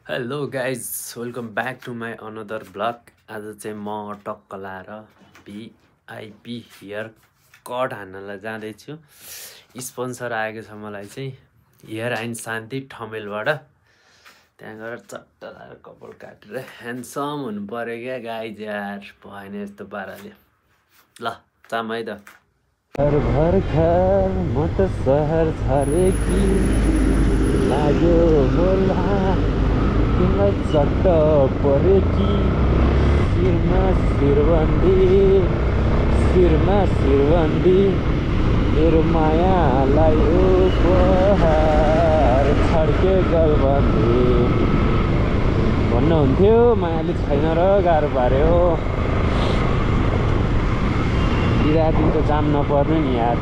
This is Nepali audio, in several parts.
Hello guys welcome back to my another blog. आज चाहिँ म टक्क लाएर भिआइपी हेयर कट हान्नलाई जाँदैछु। स्पोन्सर आएको छ मलाई चाहिँ हेयर एन्ड शान्ति ठमेलबाट। त्यहाँ गएर चट्ट लाएर कपाल काटेर ह्यान्डसम हुनु पऱ्यो क्या गाइज, यार भएन यस्तो पाराले। ल चाम है त। घर भर्खर म त सहर छरेकी लाग्यो होला तिमीलाई चट्ट पऱ्यो कि शिरमा शिरबन्दी मेरो मायालाई उपहार छड्के गलबन्दी भन्नुहुन्थ्यो। मायाले छैन र गाह्रो पार्यो। बिराती त जाम नपर्ने नि यार।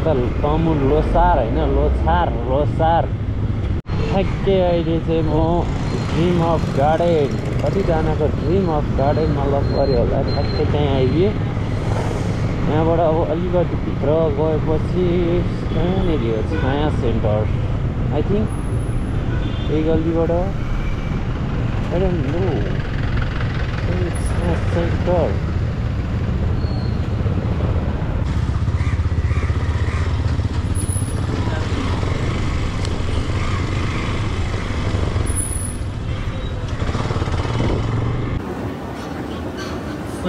त तमु लोसार होइन लोसार ठ्याक्कै अहिले चाहिँ म ड्रिम अफ गार्डन, कतिजनाको ड्रिम अफ गार्डनमा लग पऱ्यो होला। ठ्याक्कै त्यहीँ आइपुग्यो। यहाँबाट अब अलिकति भित्र गएपछि कहाँनिर हो छाया सेन्टर, आई थिङ्क यही गल्लीबाट। आई डोन्ट नो, छाया सेन्टर।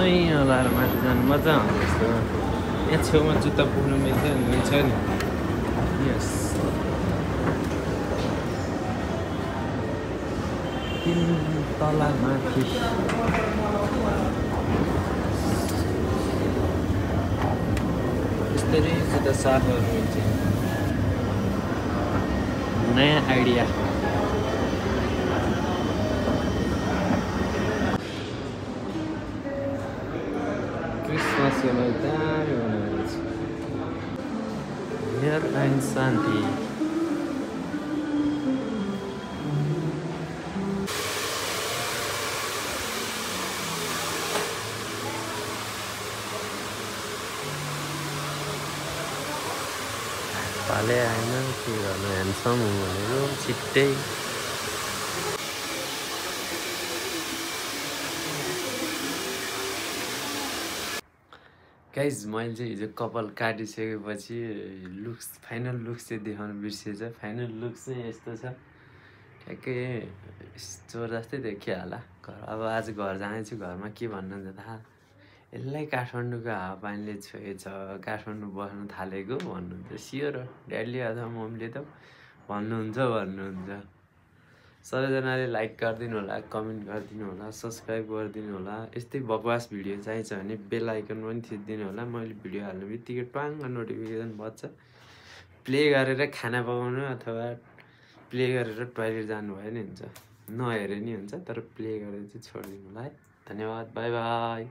यहाँ लाएर माथि जानु मजा आउँछ जस्तो। यहाँ छेउमा जुत्ता पुग्नु मिल्छ नि। यस तिन तला माथि यस्तरी जुत्ता साफहरू मिल्छ। नयाँ आइडिया। क्रिसमसको लागि दामी बनाएको छ हेयर एन्ड शान्ति। पाले आएन के गर्नु, ह्यान्डसम भनेको छिट्टै। गाइज मैले चाहिँ हिजो कपाल काटिसकेपछि फाइनल लुक्स चाहिँ देखाउनु बिर्सिएछ। फाइनल लुक्स चाहिँ यस्तो छ, ठ्याक्कै चोर जस्तै देखियो होला। अब आज घर जाँदैछु। घरमा के भन्नुहुन्छ थाहा, यसलाई काठमाडौँको हावापानीले छोएछ, काठमाडौँ बस्न थालेको भन्नुहुन्छ। सियर ड्याडीले अथवा मम्मीले त भन्नुहुन्छ। सबैजनाले लाइक गरिदिनु होला, कमेन्ट गरिदिनु होला, सब्सक्राइब गरिदिनु होला। यस्तै बकवास भिडियो चाहिन्छ भने बेल आइकन पनि थिचिदिनु होला। मैले भिडियो हाल्ने बित्तिकै ट्वाङ्ग नोटिफिकेसन बज्छ। प्ले गरेर खाना पकाउनु अथवा प्ले गरेर टोइलेट जानुभयो नि हुन्छ, नहेरे नि हुन्छ, तर प्ले गरेर चाहिँ छोडिदिनु होला है। धन्यवाद, बाई बाई।